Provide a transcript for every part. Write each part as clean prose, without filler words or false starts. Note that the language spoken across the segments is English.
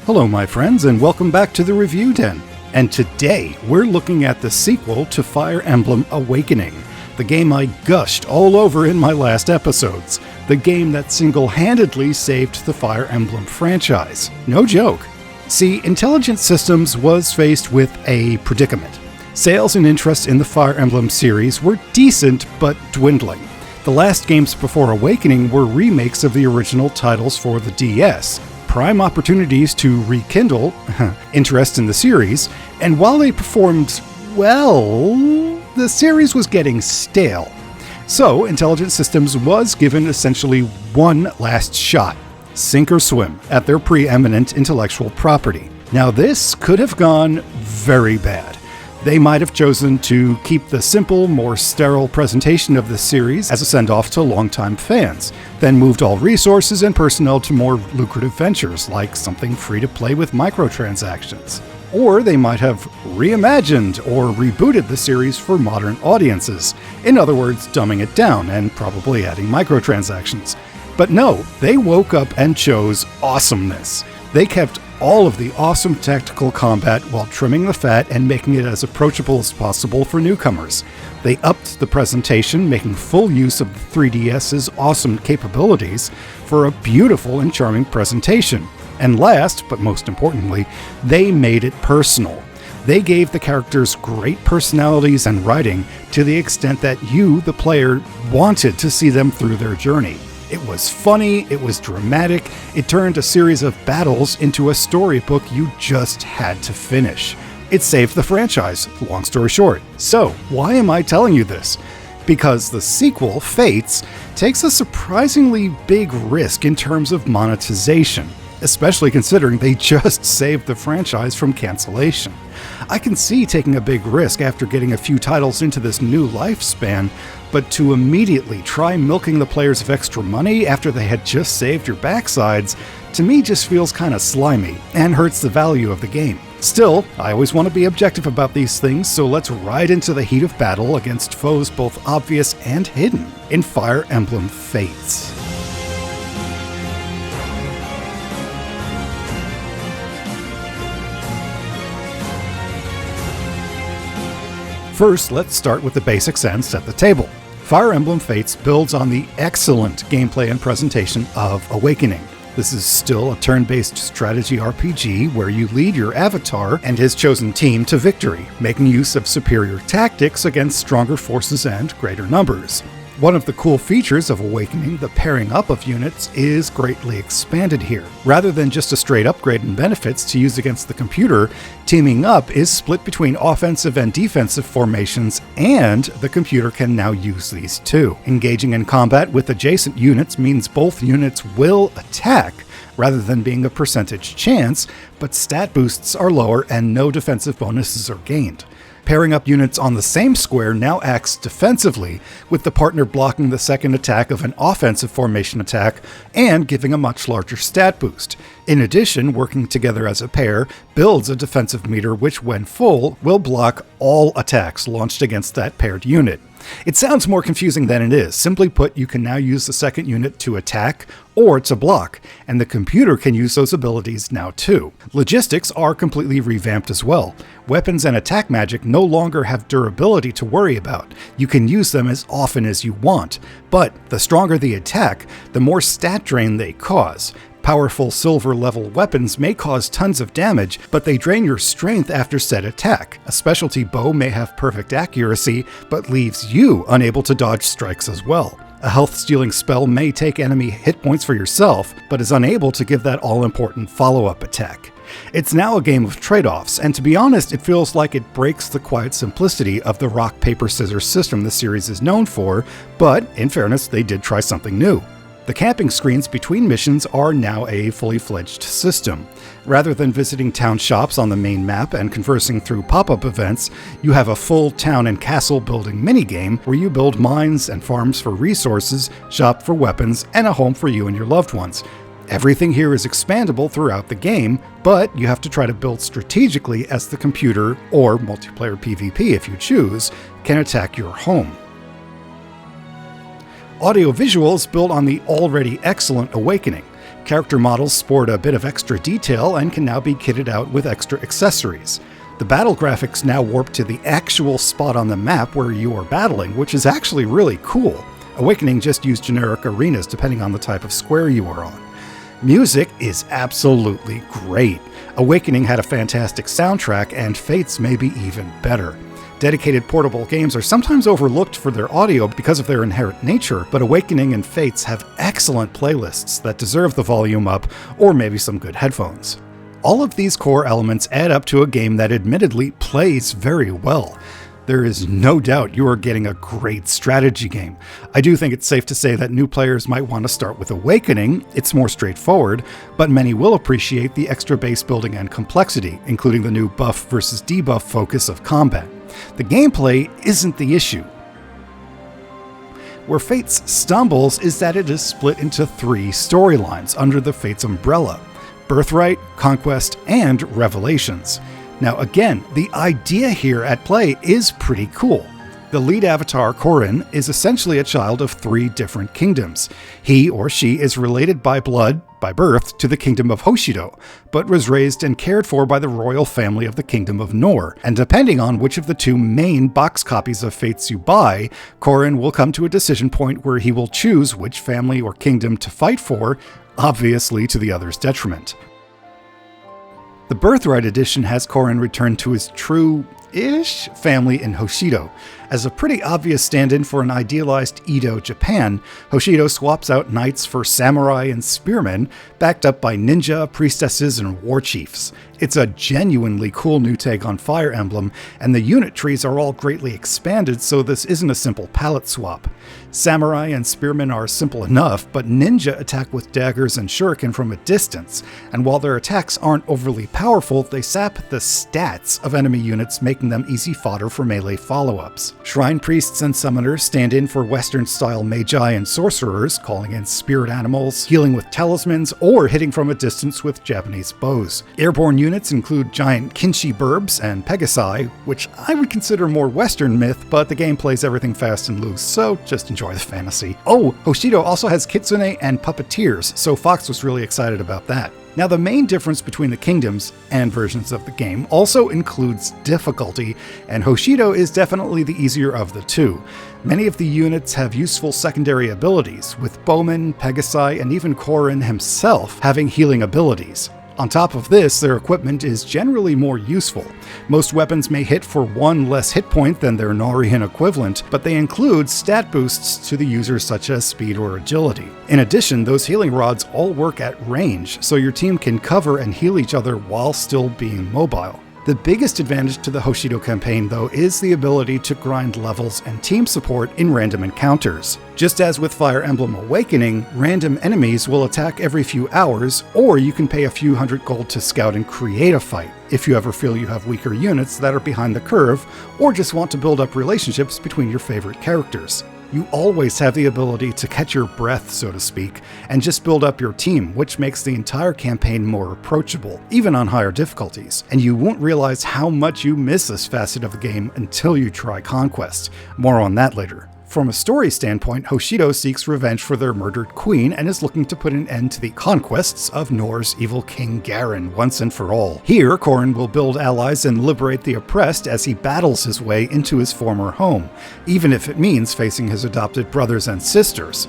Hello my friends, and welcome back to the Review Den. And today we're looking at the sequel to Fire Emblem Awakening, the game I gushed all over in my last episodes, the game that single-handedly saved the Fire Emblem franchise. No joke. See, Intelligent Systems was faced with a predicament. Sales and interest in the Fire Emblem series were decent, but dwindling. The last games before Awakening were remakes of the original titles for the DS, prime opportunities to rekindle interest in the series, and while they performed well, the series was getting stale. So, Intelligent Systems was given essentially one last shot, sink or swim, at their preeminent intellectual property. Now this could have gone very bad. They might have chosen to keep the simple, more sterile presentation of the series as a send-off to longtime fans, then moved all resources and personnel to more lucrative ventures, like something free-to-play with microtransactions. Or they might have reimagined or rebooted the series for modern audiences, in other words, dumbing it down and probably adding microtransactions. But no, they woke up and chose awesomeness. They kept all of the awesome tactical combat while trimming the fat and making it as approachable as possible for newcomers. They upped the presentation, making full use of the 3DS's awesome capabilities for a beautiful and charming presentation. And last, but most importantly, they made it personal. They gave the characters great personalities and writing to the extent that you, the player, wanted to see them through their journey. It was funny, it was dramatic, it turned a series of battles into a storybook you just had to finish. It saved the franchise, long story short. So, why am I telling you this? Because the sequel, Fates, takes a surprisingly big risk in terms of monetization, especially considering they just saved the franchise from cancellation. I can see taking a big risk after getting a few titles into this new lifespan, but to immediately try milking the players of extra money after they had just saved your backsides, to me just feels kinda slimy and hurts the value of the game. Still, I always want to be objective about these things, so let's ride into the heat of battle against foes both obvious and hidden in Fire Emblem Fates. First, let's start with the basics and set the table. Fire Emblem Fates builds on the excellent gameplay and presentation of Awakening. This is still a turn-based strategy RPG where you lead your avatar and his chosen team to victory, making use of superior tactics against stronger forces and greater numbers. One of the cool features of Awakening, the pairing up of units, is greatly expanded here. Rather than just a straight upgrade in benefits to use against the computer, teaming up is split between offensive and defensive formations, and the computer can now use these too. Engaging in combat with adjacent units means both units will attack, rather than being a percentage chance, but stat boosts are lower and no defensive bonuses are gained. Pairing up units on the same square now acts defensively, with the partner blocking the second attack of an offensive formation attack and giving a much larger stat boost. In addition, working together as a pair builds a defensive meter which, when full, will block all attacks launched against that paired unit. It sounds more confusing than it is. Simply put, you can now use the second unit to attack or to block, and the computer can use those abilities now too. Logistics are completely revamped as well. Weapons and attack magic no longer have durability to worry about. You can use them as often as you want, but the stronger the attack, the more stat drain they cause. Powerful silver-level weapons may cause tons of damage, but they drain your strength after said attack. A specialty bow may have perfect accuracy, but leaves you unable to dodge strikes as well. A health-stealing spell may take enemy hit points for yourself, but is unable to give that all-important follow-up attack. It's now a game of trade-offs, and to be honest, it feels like it breaks the quiet simplicity of the rock, paper, scissors system the series is known for, but in fairness, they did try something new. The camping screens between missions are now a fully fledged system. Rather than visiting town shops on the main map and conversing through pop-up events, you have a full town and castle building minigame where you build mines and farms for resources, shop for weapons, and a home for you and your loved ones. Everything here is expandable throughout the game, but you have to try to build strategically as the computer, or multiplayer PvP if you choose, can attack your home. Audio visuals build on the already excellent Awakening. Character models sport a bit of extra detail and can now be kitted out with extra accessories. The battle graphics now warp to the actual spot on the map where you are battling, which is actually really cool. Awakening just used generic arenas depending on the type of square you are on. Music is absolutely great. Awakening had a fantastic soundtrack, and Fates may be even better. Dedicated portable games are sometimes overlooked for their audio because of their inherent nature, but Awakening and Fates have excellent playlists that deserve the volume up, or maybe some good headphones. All of these core elements add up to a game that admittedly plays very well. There is no doubt you are getting a great strategy game. I do think it's safe to say that new players might want to start with Awakening. It's more straightforward, but many will appreciate the extra base building and complexity, including the new buff versus debuff focus of combat. The gameplay isn't the issue. Where Fates stumbles is that it is split into 3 storylines under the Fates umbrella: Birthright, Conquest, and Revelations. Now again, the idea here at play is pretty cool. The lead avatar, Corrin, is essentially a child of 3 different kingdoms. He or she is related by blood, by birth, to the kingdom of Hoshido, but was raised and cared for by the royal family of the kingdom of Nor, and depending on which of the 2 main box copies of Fates you buy, Corrin will come to a decision point where he will choose which family or kingdom to fight for, obviously to the other's detriment. The Birthright edition has Corrin return to his true-ish family in Hoshido. As a pretty obvious stand-in for an idealized Edo Japan, Hoshido swaps out knights for samurai and spearmen, backed up by ninja, priestesses, and war chiefs. It's a genuinely cool new take on Fire Emblem, and the unit trees are all greatly expanded, so this isn't a simple palette swap. Samurai and spearmen are simple enough, but ninja attack with daggers and shuriken from a distance, and while their attacks aren't overly powerful, they sap the stats of enemy units, making them easy fodder for melee follow-ups. Shrine priests and summoners stand in for Western-style magi and sorcerers, calling in spirit animals, healing with talismans, or hitting from a distance with Japanese bows. Airborne units include giant kinshi burbs and pegasi, which I would consider more Western myth, but the game plays everything fast and loose, so just enjoy the fantasy. Oh, Hoshido also has kitsune and puppeteers, so Fox was really excited about that. Now, the main difference between the kingdoms and versions of the game also includes difficulty, and Hoshido is definitely the easier of the 2. Many of the units have useful secondary abilities, with Bowman, Pegasi, and even Corrin himself having healing abilities. On top of this, their equipment is generally more useful. Most weapons may hit for 1 less hit point than their Norian equivalent, but they include stat boosts to the users such as speed or agility. In addition, those healing rods all work at range, so your team can cover and heal each other while still being mobile. The biggest advantage to the Hoshido campaign, though, is the ability to grind levels and team support in random encounters. Just as with Fire Emblem Awakening, random enemies will attack every few hours, or you can pay a few hundred gold to scout and create a fight, if you ever feel you have weaker units that are behind the curve, or just want to build up relationships between your favorite characters. You always have the ability to catch your breath, so to speak, and just build up your team, which makes the entire campaign more approachable, even on higher difficulties. And you won't realize how much you miss this facet of the game until you try Conquest. More on that later. From a story standpoint, Hoshido seeks revenge for their murdered queen and is looking to put an end to the conquests of Nor's evil King Garen once and for all. Here, Corrin will build allies and liberate the oppressed as he battles his way into his former home, even if it means facing his adopted brothers and sisters.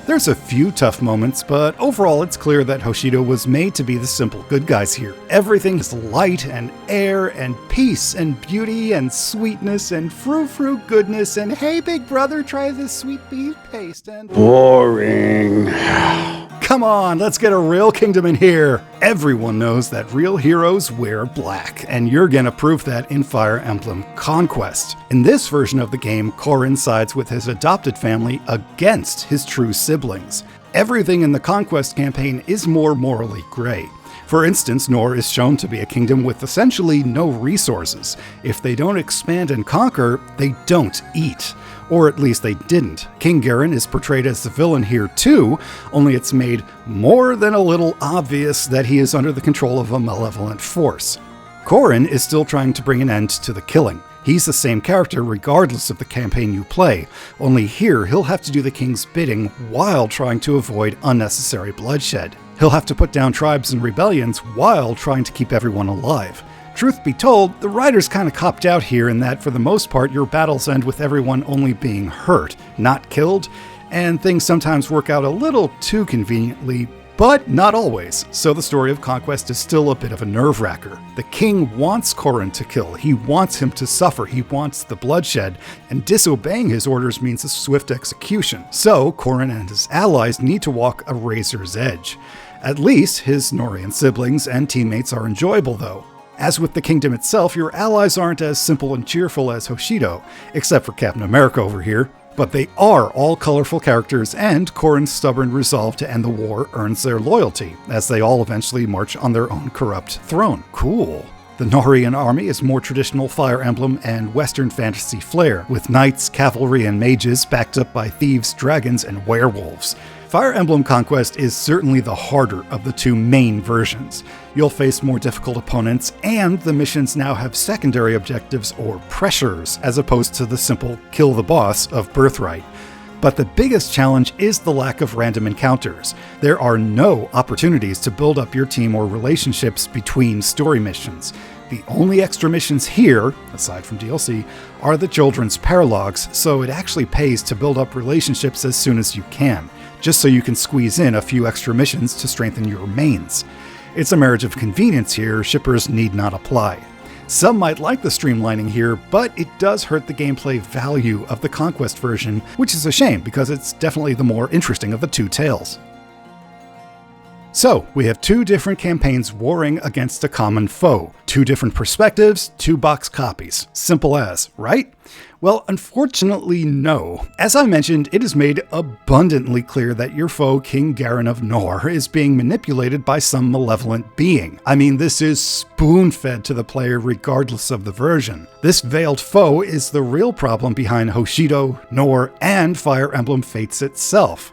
There's a few tough moments, but overall it's clear that Hoshido was made to be the simple good guys here. Everything is light and air and peace and beauty and sweetness and frou-frou goodness and hey big brother, try this sweet bee paste and... Boring. Come on, let's get a real kingdom in here. Everyone knows that real heroes wear black, and you're gonna prove that in Fire Emblem Conquest. In this version of the game, Corrin sides with his adopted family against his true siblings. Everything in the Conquest campaign is more morally gray. For instance, Nor is shown to be a kingdom with essentially no resources. If they don't expand and conquer, they don't eat. Or at least they didn't. King Garen is portrayed as the villain here too, only it's made more than a little obvious that he is under the control of a malevolent force. Corrin is still trying to bring an end to the killing. He's the same character regardless of the campaign you play, only here he'll have to do the king's bidding while trying to avoid unnecessary bloodshed. He'll have to put down tribes and rebellions while trying to keep everyone alive. Truth be told, the writers kinda copped out here in that for the most part your battles end with everyone only being hurt, not killed, and things sometimes work out a little too conveniently, but not always, so the story of conquest is still a bit of a nerve-wracker. The king wants Corrin to kill, he wants him to suffer, he wants the bloodshed, and disobeying his orders means a swift execution. So Corrin and his allies need to walk a razor's edge. At least his Norian siblings and teammates are enjoyable though. As with the kingdom itself, your allies aren't as simple and cheerful as Hoshido, except for Captain America over here. But they are all colorful characters, and Corrin's stubborn resolve to end the war earns their loyalty, as they all eventually march on their own corrupt throne. Cool. The Norian army is more traditional Fire Emblem and Western fantasy flair, with knights, cavalry, and mages backed up by thieves, dragons, and werewolves. Fire Emblem Conquest is certainly the harder of the two main versions. You'll face more difficult opponents, and the missions now have secondary objectives or pressures, as opposed to the simple kill the boss of Birthright. But the biggest challenge is the lack of random encounters. There are no opportunities to build up your team or relationships between story missions. The only extra missions here, aside from DLC, are the children's paralogs, so it actually pays to build up relationships as soon as you can, just so you can squeeze in a few extra missions to strengthen your mains. It's a marriage of convenience here, shippers need not apply. Some might like the streamlining here, but it does hurt the gameplay value of the Conquest version, which is a shame because it's definitely the more interesting of the two tales. So, we have two different campaigns warring against a common foe. Two different perspectives, two box copies. Simple as, right? Well, unfortunately, no. As I mentioned, it is made abundantly clear that your foe, King Garen of Nor, is being manipulated by some malevolent being. I mean, this is spoon-fed to the player regardless of the version. This veiled foe is the real problem behind Hoshido, Nor, and Fire Emblem Fates itself.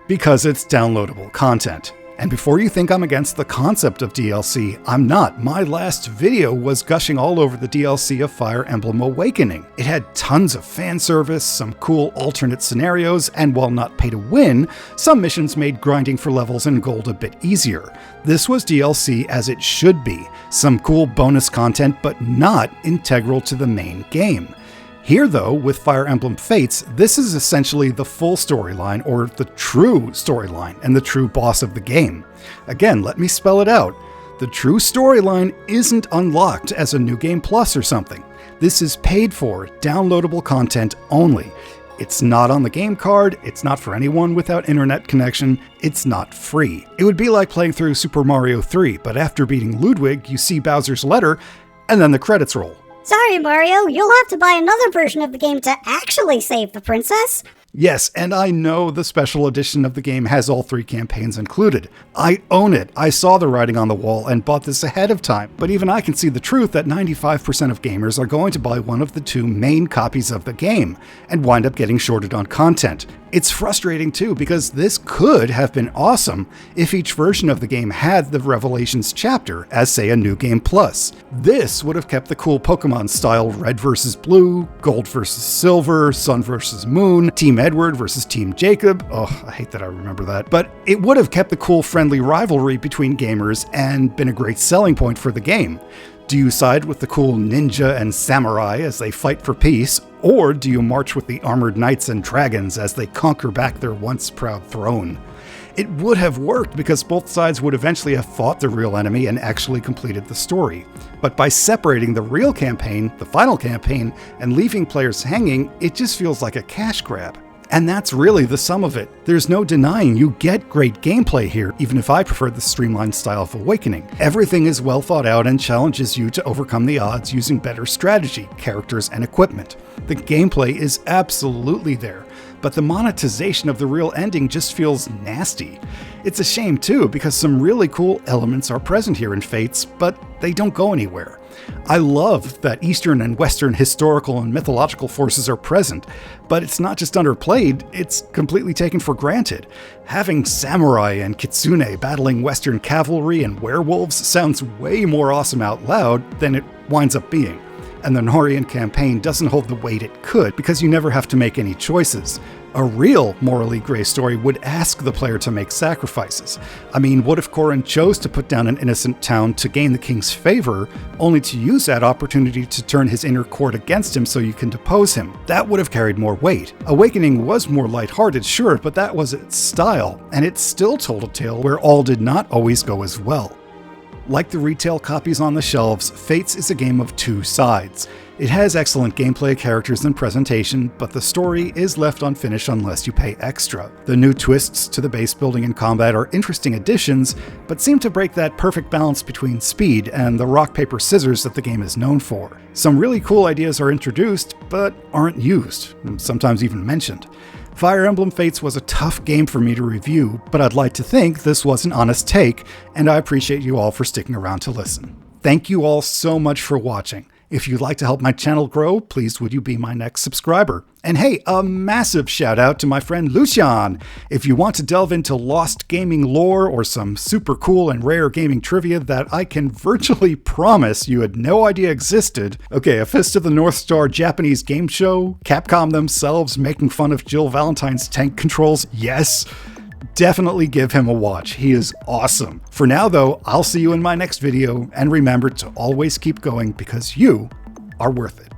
Because it's downloadable content. And before you think I'm against the concept of DLC, I'm not. My last video was gushing all over the DLC of Fire Emblem Awakening. It had tons of fan service, some cool alternate scenarios, and while not pay to win, some missions made grinding for levels and gold a bit easier. This was DLC as it should be. Some cool bonus content, but not integral to the main game. Here though, with Fire Emblem Fates, this is essentially the full storyline, or the true storyline, and the true boss of the game. Again, let me spell it out. The true storyline isn't unlocked as a New Game Plus or something. This is paid for, downloadable content only. It's not on the game card, it's not for anyone without internet connection, it's not free. It would be like playing through Super Mario 3, but after beating Ludwig, you see Bowser's letter, and then the credits roll. Sorry, Mario, you'll have to buy another version of the game to actually save the princess. Yes, and I know the special edition of the game has all three campaigns included. I own it. I saw the writing on the wall and bought this ahead of time. But even I can see the truth that 95% of gamers are going to buy one of the two main copies of the game and wind up getting shorted on content. It's frustrating too, because this could have been awesome if each version of the game had the Revelations chapter as, say, a New Game Plus. This would have kept the cool Pokemon style Red vs. Blue, Gold vs. Silver, Sun vs. Moon, Team Edward versus Team Jacob. Oh, I hate that I remember that. But it would have kept the cool friendly rivalry between gamers and been a great selling point for the game. Do you side with the cool ninja and samurai as they fight for peace, or do you march with the armored knights and dragons as they conquer back their once proud throne? It would have worked because both sides would eventually have fought the real enemy and actually completed the story. But by separating the real campaign, the final campaign, and leaving players hanging, it just feels like a cash grab. And that's really the sum of it. There's no denying you get great gameplay here, even if I prefer the streamlined style of Awakening. Everything is well thought out and challenges you to overcome the odds using better strategy, characters, and equipment. The gameplay is absolutely there, but the monetization of the real ending just feels nasty. It's a shame too, because some really cool elements are present here in Fates, but they don't go anywhere. I love that Eastern and Western historical and mythological forces are present, but it's not just underplayed, it's completely taken for granted. Having samurai and kitsune battling Western cavalry and werewolves sounds way more awesome out loud than it winds up being. and the Norian campaign doesn't hold the weight it could because you never have to make any choices. A real morally gray story would ask the player to make sacrifices. I mean, what if Corrin chose to put down an innocent town to gain the king's favor, only to use that opportunity to turn his inner court against him so you can depose him? That would have carried more weight. Awakening was more lighthearted, sure, but that was its style, and it still told a tale where all did not always go as well. Like the retail copies on the shelves, Fates is a game of two sides. It has excellent gameplay, characters, and presentation, but the story is left unfinished unless you pay extra. The new twists to the base building and combat are interesting additions, but seem to break that perfect balance between speed and the rock, paper, scissors that the game is known for. Some really cool ideas are introduced, but aren't used, sometimes even mentioned. Fire Emblem Fates was a tough game for me to review, but I'd like to think this was an honest take, and I appreciate you all for sticking around to listen. Thank you all so much for watching. If you'd like to help my channel grow, please would you be my next subscriber? And hey, a massive shout out to my friend Lucian! If you want to delve into lost gaming lore or some super cool and rare gaming trivia that I can virtually promise you had no idea existed, okay, a Fist of the North Star Japanese game show, Capcom themselves making fun of Jill Valentine's tank controls, yes! Definitely give him a watch. He is awesome. For now though, I'll see you in my next video, and remember to always keep going because you are worth it.